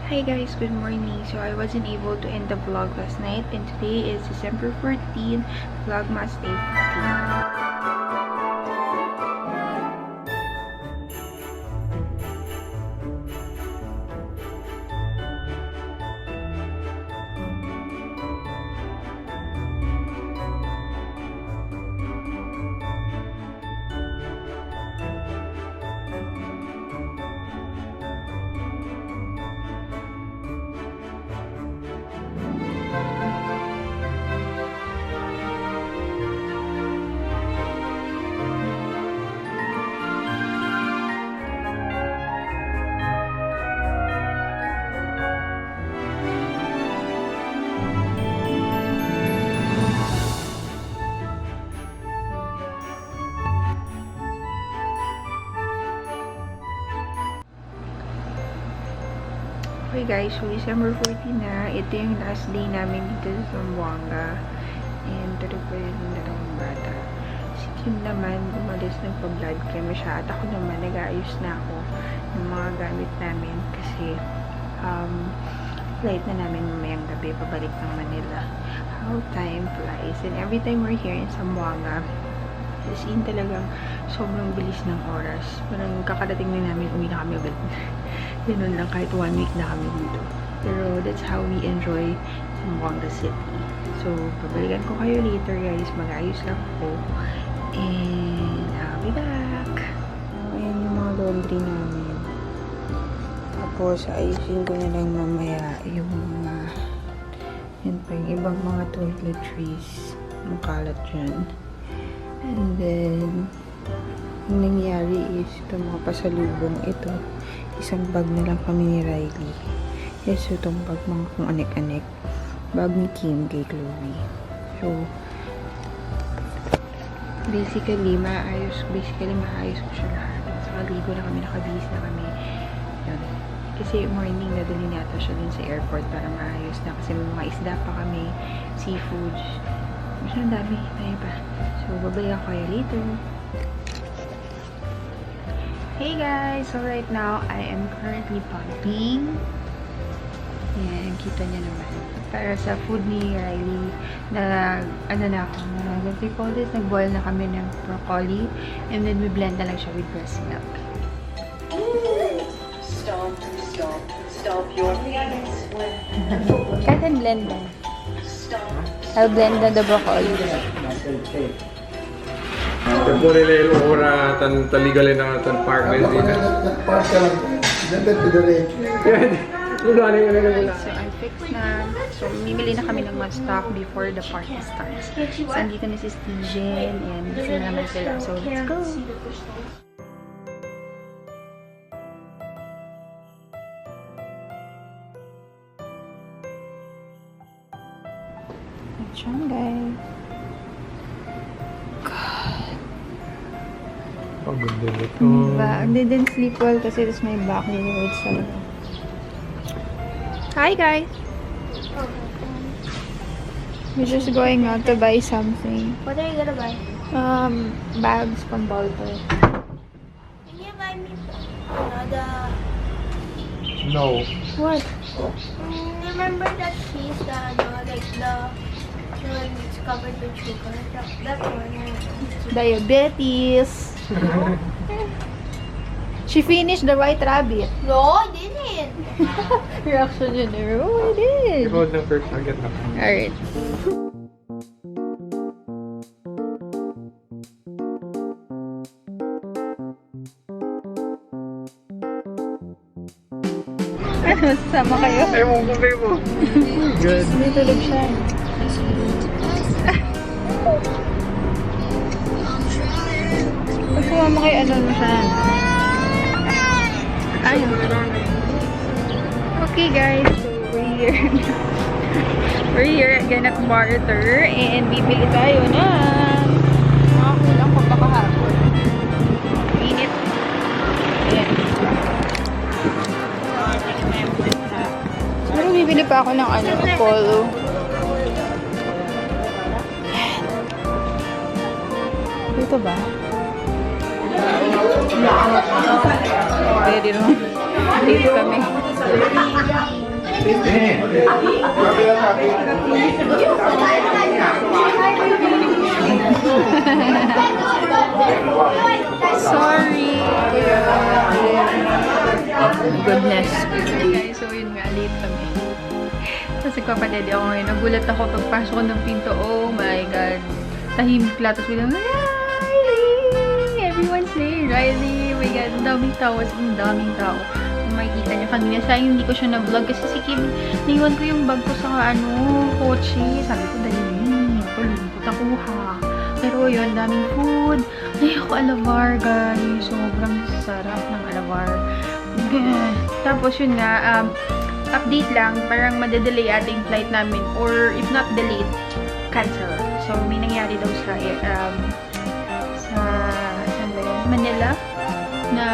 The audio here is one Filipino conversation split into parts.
Hi guys, good morning. So I wasn't able to end the vlog last night and today is December 14, Vlogmas Day 15. Okay guys, so December 14 na. Ito yung last day namin dito sa Zamboanga. And tulog pa rin yung dalawang bata. Si Kim naman, umalis nagpa-blood chem siya. At ako naman, nag-aayos na ako ng mga gamit namin. Kasi, flight na namin mamayang gabi, pabalik ng Manila. How time flies. And every time we're here in Zamboanga, as in talagang sobrang bilis ng oras. Parang kakadating na namin, uwi na kami agad. Ganun lang, kahit 1 week na kami dito. Pero that's how we enjoy Zamboanga City. So, pabalikan ko kayo later guys. Mag-ayos lang ako. And I'll be back. Ayan yung mga laundry namin. Tapos, ayusin ko na lang mamaya yung mga yan pa yung ibang mga toiletries. Ang kalat dyan. And then, yung nangyari is itong mga pasalubong ito. Isang bag na lang kami ni Riley. Yes, itong bag mga kung anek-anek. Bag ni Kim kay Chloe. So, basically, maayos ko siya lahat. So, kaligo na kami, nakabihis na kami. Yun. Kasi morning, nadali nata siya dun sa airport para maayos na. Kasi may mga isda pa kami, seafoods. Masyadong dami, tayo pa. So, babalik ako kayo later. Hey guys! So right now, I am currently pumping. Yan, kita niya naman. Para sa food ni Riley, nag-boil na kami ng broccoli. And then we blend na lang siya with breast milk. Stop your feelings. Kahit ang blend lang. I'll blend the broccoli. Tempo nila yung ora taligalin na park na dito. Park ka lang. Ganda to the red. So, I'm fixed na. So, mimili na kami ng mga stock before the party starts. So, andito na si Steven and sila naman sila. So, let's go! Let's run, guys. Pagod din ito. I didn't sleep well kasi this my back really hurts a lot. Hi guys! We're just going out to buy something. What are you gonna buy? Bags from Balto. Can you buy me the... No. What? Remember that cheese, like the one that's covered with sugar? That one. Diabetes! She finished the White Rabbit. No, I didn't. Reaction yun eh. Oh, I did. Hold na first. I'll get that. Alright. Sama kayo? Ay, mong kumay mo. Good. May tulog siya. Pag sumama kayo, ano siya? Ayun. Okay guys, so we're here. We're here again at Barter and bibili tayo na mga kulang pa baka hapon. Init. Ayan. Pero bibili pa ako ng polo. Dito ba? Pwede rin. Dito kami. Sorry. Goodness. Guys, so yun nga, late kami. Kasi kapatid ako ngayon. Nagulat ako pagpasok ko ng pinto. Oh my God. Tahimik lang. Tapos bilang, Riley! Everyone's there. Riley! Oh my God. Ang daming tao. Ang daming tao. Kung makikita niyo kanina. Sayang hindi ko siya na-vlog. Kasi si Kim, naiwan ko yung bag ko sa kotse. Sabi ko, dali puta kuha. Pero yun, daming food. Ay, ako alabar, guys. Sobrang sarap ng alabar. Tapos yun nga, update lang, parang madedelay ating flight namin. Or if not delayed, cancel. So, may nangyari daw sa saan ba yun? Manila na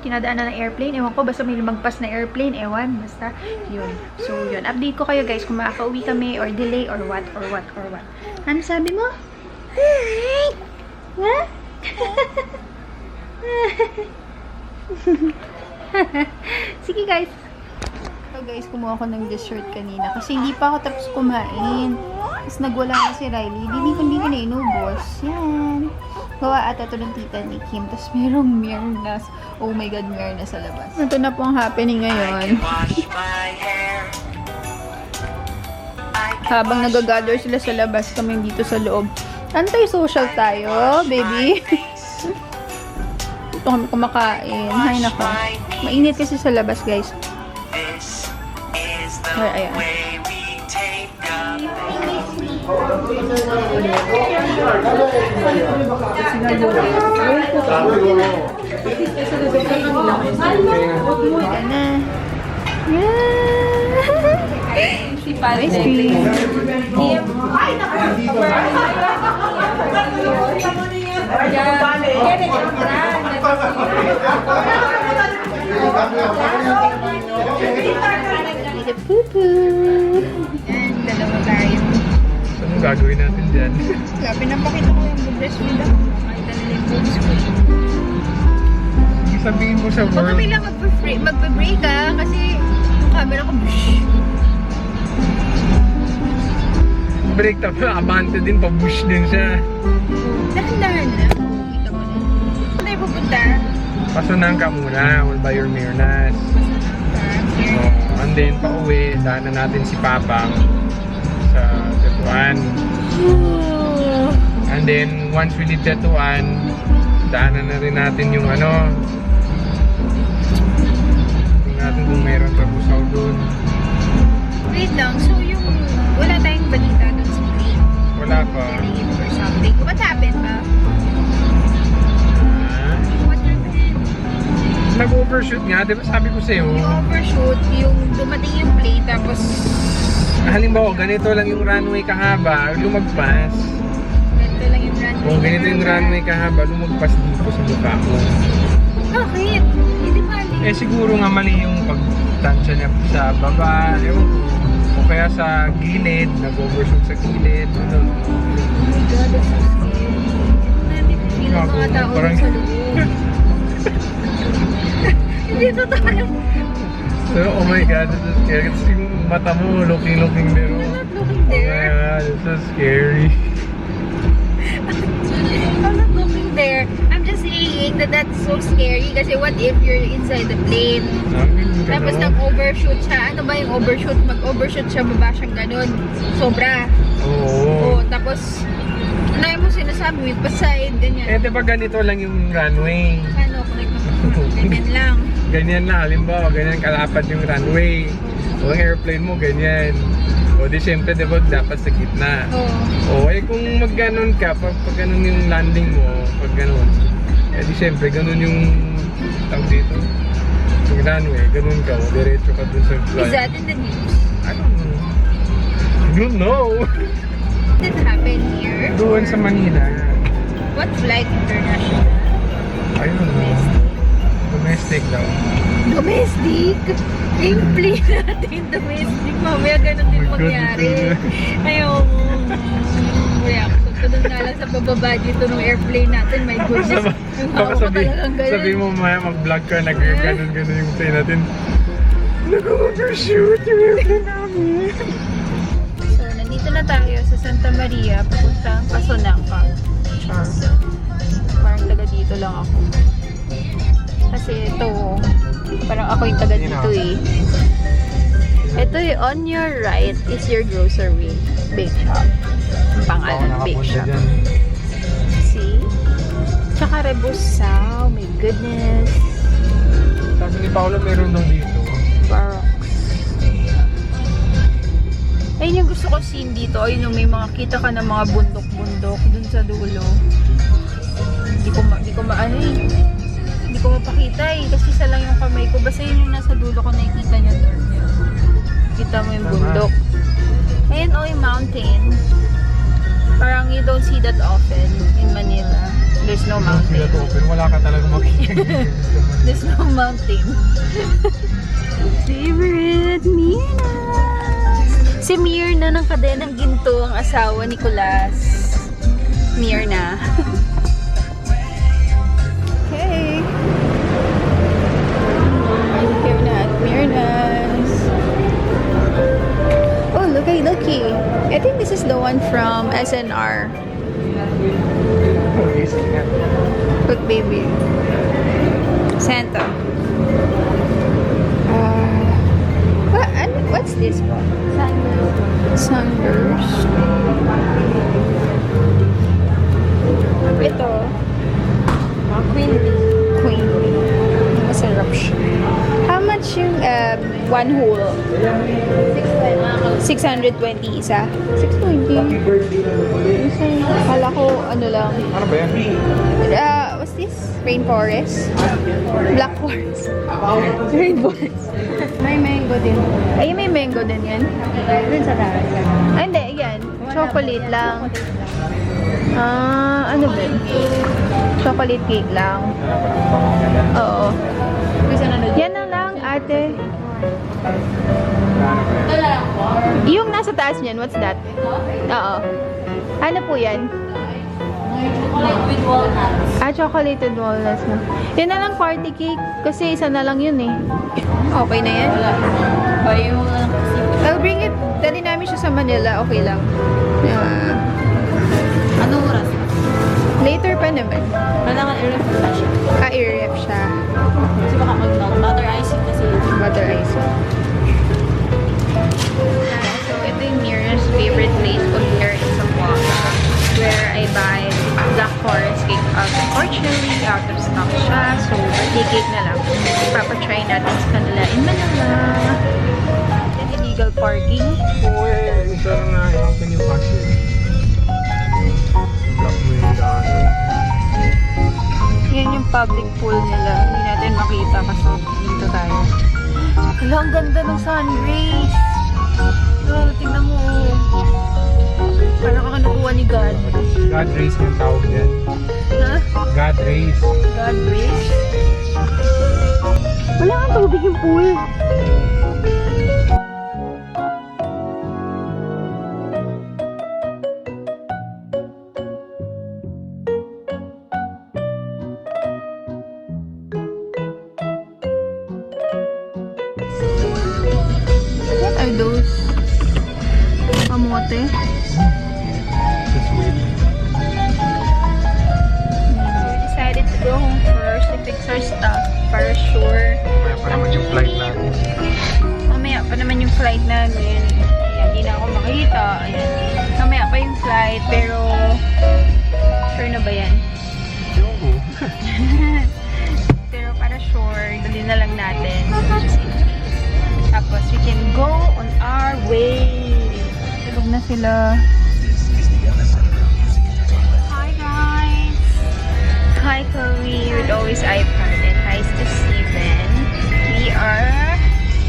tinadaanan ng airplane. Ewan ko, basta may lumagpas na airplane. Ewan, basta yun. So, yun. Update ko kayo, guys, kung makaka-uwi kami or delay or what. Ano sabi mo? What? Sige, guys. So, guys, kumuha ako ng dessert kanina kasi hindi pa ako tapos kumain. Tapos nagwala na si Riley. Hindi ko na inubos. Yan. Gawa ata ito ng tita ni Kim. Tapos merong Myrnas. Oh my God, Myrnas sa labas. Ito na po ang happening ngayon. Habang nagagather sila sa labas, kami dito sa loob. Anti-social tayo, baby. Ito kami kumakain. Hay nako. Mainit kasi sa labas, guys. Ay, ayan. Si Pare ice cream. Yan, dalawa tayo. Anong gagawin natin dyan? Kaya pinapakita ko yung bubres mo lang. Makita nila yung bubres ko. Sabihin mo sa Huwag world. kami lang magpa-break kasi yung camera ko, Break tapos abante din, pa-bush din siya. dahan-dahan na. Kita mo na. Saan tayo pupunta? Pasunan ka muna, we'll buy your Myrnas. And then, pa-uwi, daanan natin si Papang sa Tetuan. And then, once we leave Tetuan, daanan na rin natin yung tingnan natin kung meron trabusaw doon. Wait lang, so yung wala tayong balita dun sa plane. Wala pa. Delayed or something. What happened ba? What happened? Nag-overshoot nga, di ba sabi ko sa'yo? Yung overshoot, yung dumating yung plane, tapos Halimbawa, ganito lang yung runway kahaba, lumagpas. ganito lang yung runway. Kung ganito yung runway kahaba, lumagpas dito sa mukha mo. Bakit? Hindi mali. Eh siguro nga mali yung pagtansya niya sa baba, ewan ko. O kaya sa gilid, nag-overshoot sa gilid. Ano? Oh my God, that's so scary. Namin feel ang mga tao Parang- sa loob. Hindi totoo lang. So, oh my God, this is scary. Kasi yung mata mo, looking there. I'm not looking Oh my there. God, it's so scary. I'm not looking there. I'm just saying that that's so scary kasi what if you're inside the plane? Tapos nag-overshoot siya. Ano ba yung overshoot? Mag-overshoot siya, baba siyang ganun. Sobra. Oo. Oo. Tapos, ano mo sinasabi? With paside, ganyan. Eh, diba ganito lang yung runway? Ano? Ganyan lang. Ganyan lang, halimbawa, ganyan kalapad yung runway. O ang airplane mo, ganyan. O di syempre, diba, dapat sa gitna. Oo. O eh, kung mag-ganon ka, pag ganon yung landing mo, pag ganon, eh di syempre, ganon yung tawag dito. Yung runway, ganon ka, o diretso ka dun sa flight. Is that in the news? I don't know. I don't know. Did it happen here? Doon sa Manila. What flight international? I don't know. Domestic daw. Domestic? Yung plane natin, domestic. Mamaya ganun din Oh my God, mangyari. ito. Ayoko. Reaction ko dun nga lang sa bababa dito ng airplane natin. My goodness. Yung Baka hawak ko talagang ganun. sabi mo maya mag-vlog ka, nag-ganon yung plane natin. Nag-overshoot yung airplane namin. So, nandito na tayo sa Santa Maria, papuntang Pasonangka. Char. Parang taga dito lang ako. Kasi ito, parang ako yung taga dito eh. Ito yung on your right is your grocery. Bake shop. Pangalan, bake shop. See? Tsaka Rebusao. My goodness. Sabi ni Paolo meron daw dito. Barracks. Ayun yung gusto ko scene dito. Ayun yung may mga kita ka ng mga bundok-bundok dun sa dulo. Hindi ko mapakita eh. Kasi isa lang yung kamay ko. Basta yun yung nasa dulo ko nakikita niya doon. Kita mo yung bundok. Ayun o yung mountain. Parang you don't see that often in Manila. There's no mountain. Wala ka talaga makikita. There's no mountain. Favorite Mirna. Si Mirna ng Kadenang Ginto, ang asawa ni Kulas. Mirna. Okay. Here na at Mirna's. Oh, looky. I think this is the one from SNR. Look, baby. Santa. What's this one? Sunburst. Ito. Queen bee. Masarap siya. How much yung one whole? 620 isa. 620. Kala ko ano lang. Ano ba yan? What's this? Rainforest? Black forest. Rainforest. May mango din. Ay, may mango din yan? Dun sa taas. Ay, hindi. Yan. Chocolate lang. Ano ba? Chocolate cake lang. Oo. Yan na lang, ate. Yung nasa taas niyan, what's that? Oo. Ano po yan? Chocolate with walnuts. Chocolate with walnuts na. Yan na lang party cake. Kasi isa na lang yun eh. Okay na yan? Bayo mo lang kasi. I'll bring it. Dali namin siya sa Manila. Okay lang. Anong oras? Later pa naman. Kailangan i-ref na siya. I-ref siya. Kasi baka mag-melt. Butter icing kasi. Butter icing. So, ito yung nearest favorite place ko here in Zamboanga, where I buy Black Forest cake. Unfortunately, out of stock siya. So, birthday cake na lang. Ipapatry natin sa kanila in Manila. Then, illegal parking. Oo eh. Isa lang na i-open yung cashier. Block mo yung daan. Yan yung public pool nila. Hindi natin makita kasi dito tayo. Hala, ang ganda ng sun rays. Oh, tingnan mo. Parang ako nakuha ni God. God rays yung tawag yan. Ha? God rays. God rays? Wala kang tubig yung pool. What are those? Kamote? Just wait. We decided to go home first to fix our stuff para sure. Mamaya pa naman yung flight natin. Mamaya pa naman yung flight namin. Ayan, hindi na ako makita. Ayan. Mamaya pa yung flight, pero sure na ba yan? Yung Pero para sure, dali na lang natin. Tapos we can go on our way. Tulog na sila. Hi guys! Hi Chloe with always iPad and hi to Steven. We are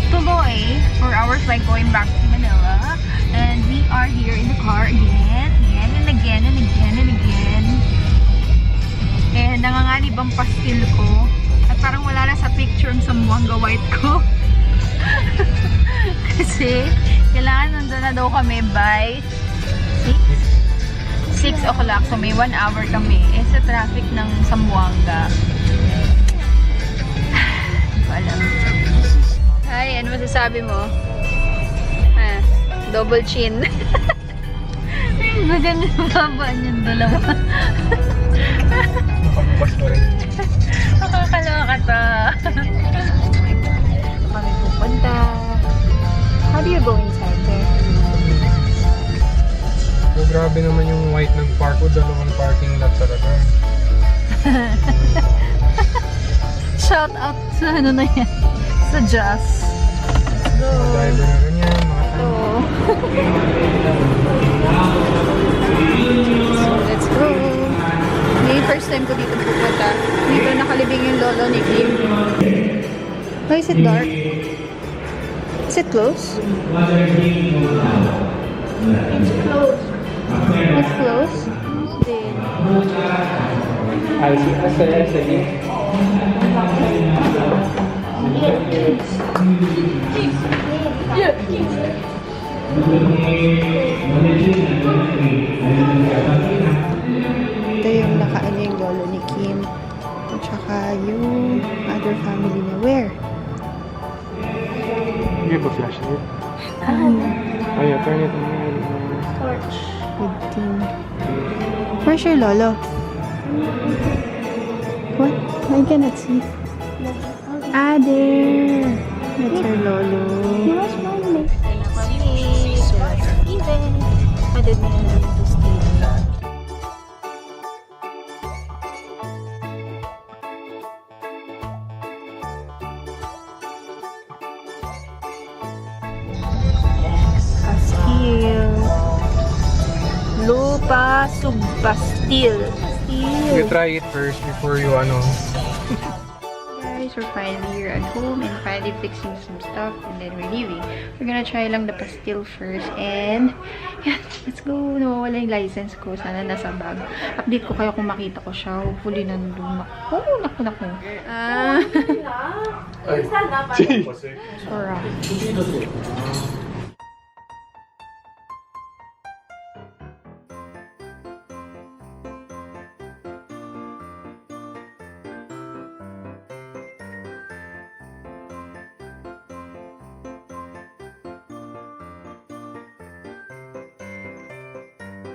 tuloy for our flight going back to Manila. And we are here in the car again and again. And nanganganib ang pastil ko. At parang wala na sa picture ang Zamboanga white ko. Kasi kailangan nandun na daw kami by 6 o'clock. So may 1 hour kami. Sa traffic ng Zamboanga. Hindi ko alam. Ay, ano masasabi mo? Ah, double chin. Maganda yung babaan yung dalawa. Pagpas pa rin. Makakaloka to. Kami pupunta. How do you go inside there? So, grabe naman yung white ng park o dalawang parking lot talaga. Shout out sa ano na yan. Sa Jazz. Let's go. Mga driver na ganyan, mga So, let's go. May first time ko dito pupunta. Dito nakalibing yung lolo ni Kim. Why is it dark? Is it close? It's close? Then, ito yung nakaano yung lolo ni Kim. At saka yung other family na where? You have a flashlight? Oh yeah, turn it on. Torch. Good thing. Where's your lolo? What? I cannot see. Ah, there. That's your lolo. He was smiling. Padad mo yung lolo to stay. Pastil. Lupa subpastil. You try it first before you ano. Guys, we're finally here at home and finally fixing some stuff and then we're leaving. We're gonna try lang the pastil first and yeah, let's go. Nawawala yung license ko. Sana nasa bag. Update ko kayo kung makita ko siya. Hopefully nandun. Naku. Sorry.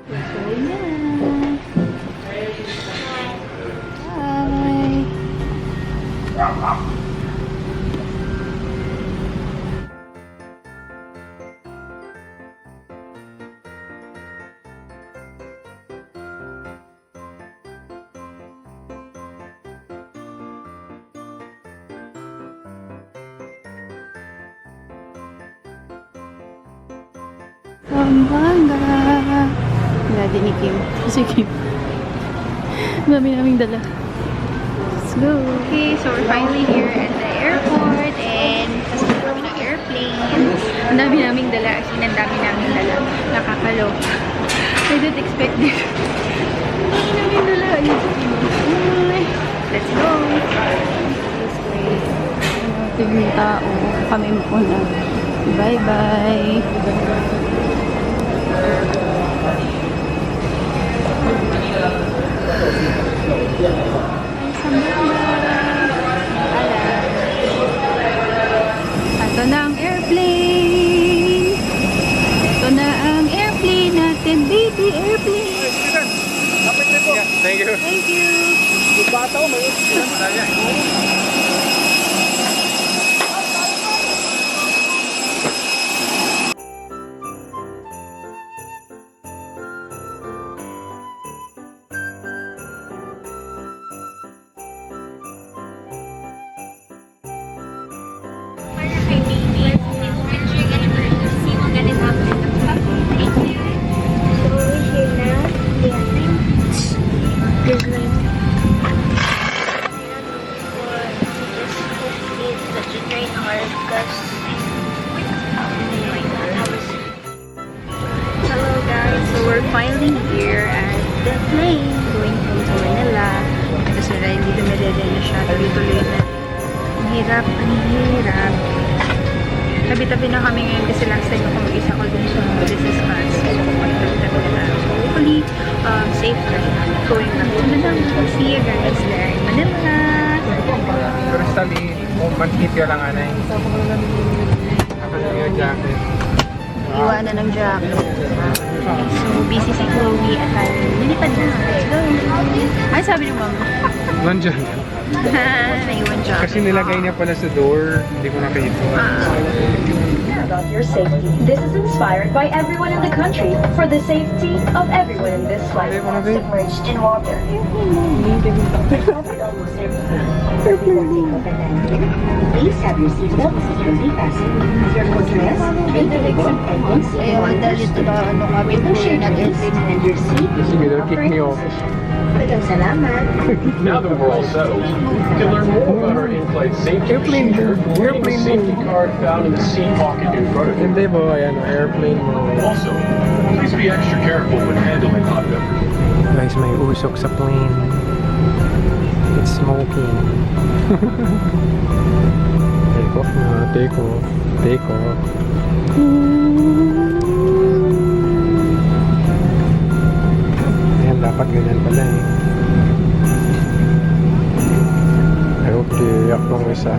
Going na. Bye. Zamboanga. Dati ni Kim. Si Kim. Dami naming dala. Let's go. Okay, so we're finally here at the airport and kasama kami ng airplane. Ang dami naming dala. As in, ang dami naming dala. Nakakaloka. I didn't expect this. Ang dami naming dala. Ayun si Kim. Let's go. This way. Tigong tao. Kami muna. Bye-bye. Ito na ang airplane. Ito na ang airplane natin, baby airplane. Thank you. Thank you. Hello guys, so we're finally here at the plane going home to Manila. Kasi na hindi dumedede na siya, tuloy-tuloy na. Ang hirap. Tabi-tabi na kami ngayon kasi last time ako mag-isa ko dun sa business class. So, tabi-tabi na tayo. So, hopefully, safe ride going back to Manila. See you guys there in Manila. Crystally, mag-hit ka lang anay. Ako na yung jacket. Iwanan ng jacket. So, busy si Chloe at tayo. Nilipad na. Let's go. Ay, sabi ni Mama. Nandiyan. Naiwan jacket. Kasi nilagay niya pala sa door. Hindi ko nakita. About your safety. This is inspired by everyone in the country for the safety of everyone in this flight submerged in water. Please have your seatbelt securely fastened. Your footrest, engines, Ano kami po yun natin. and your seat is in the upright position. Salamat. Now that we're all settled, you can learn more about our in-flight safety procedure, including the safety card found in the seat pocket in front of you. Hindi ba yan? Airplane mo. Also, please be extra careful when handling hot beverages. Guys, may usok sa plane. It's smoking. Take off na. Take off. Take off. Ayan, dapat ganyan pala eh. Okay, yak lang isa.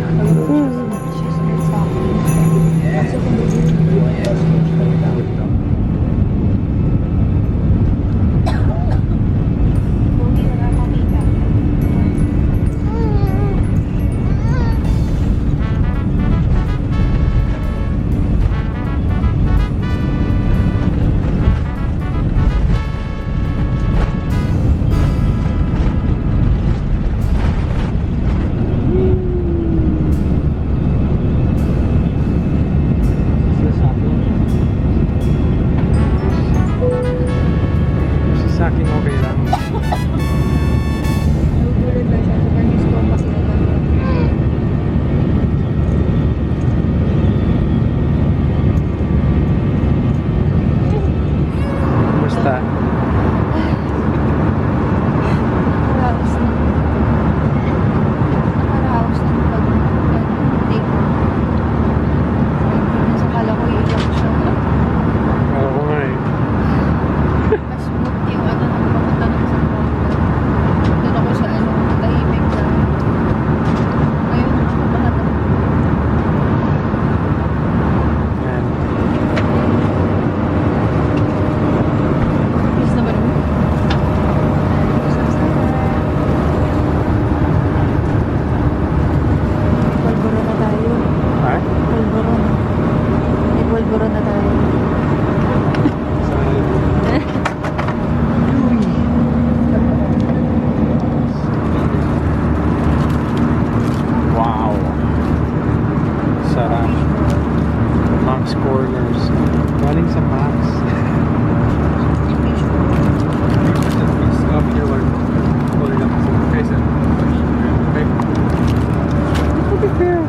Sa akin okay lang. Kumusta? Ako ko nga eh. Yan. Ha? Nagwalboron na tayo. Wow. Sarap. Max Corners. Galing sa Max. Stop here, Lord. Hold it up. Okay, sir. Okay. Look at there.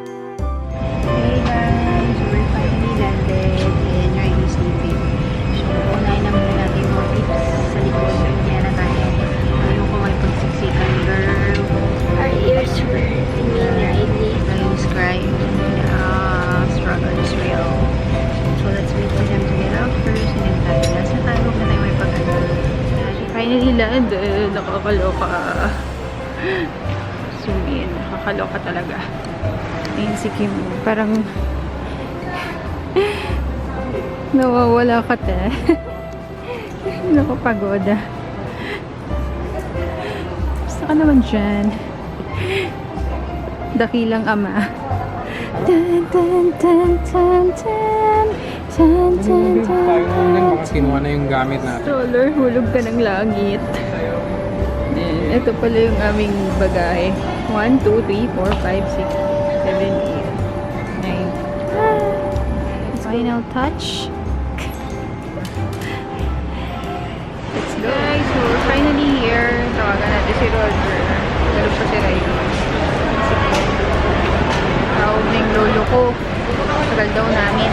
Hey guys, we're finally landed and Riley sleeping. So, unahin na muna natin yung mga tips sa likod. Kaya na tayo. Ayaw ko may pagsiksikan, girl. Our ears hurt. I mean, Riley. Riley's crying. Struggle is real. So, let's wait for them to get out first. And then tayo. Nasa tayo na tayo may pag-ano. Finally landed. Nakakaloka. Zoom in. Nakakaloka talaga. Ayun si Kim. Parang nawawala ka te. Nakapagod. Basta ka naman dyan. Dakilang ama. Tan tan tan tan tan tan tan Tayo tan. muna baka kinuha na yung gamit natin. Stroller, hulog ka ng langit. And ito pala yung aming bagahe. 1, 2, 3, 4, 5, 6. 7, 8, 9. Final touch. Let's go. Guys, so we're finally here. Tawagan natin si Roger. Galap siya si Rayo. Tawag na yung lolo ko. Tagal daw namin.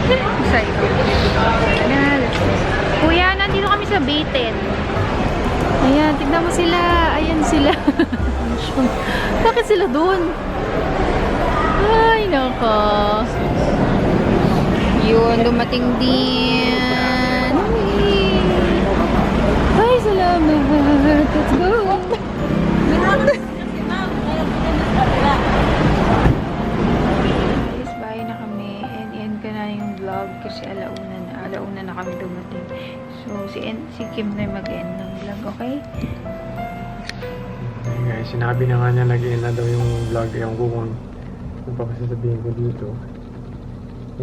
Excited. Let's go. Kuya, nandito kami sa Bayten. Ayan, tignan mo sila. Ayan sila. Bakit sila doon? Ay, nako. Yun, dumating din. Ay, salamat. Let's go. Guys, bye na kami. And end ka na yung vlog kasi alauna na kami dumating. So, si Kim na mag-end ng vlog, okay? Guys, sinabi na nga niya nag-end na daw yung vlog. Yung kung ano pa kasi sabihin ko dito.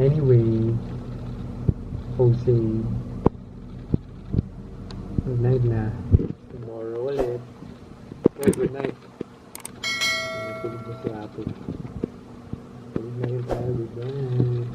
Anyway, Jose, good night na. Tomorrow ulit. Okay, good night. Natulog na si Apo. Good night tayo, good night.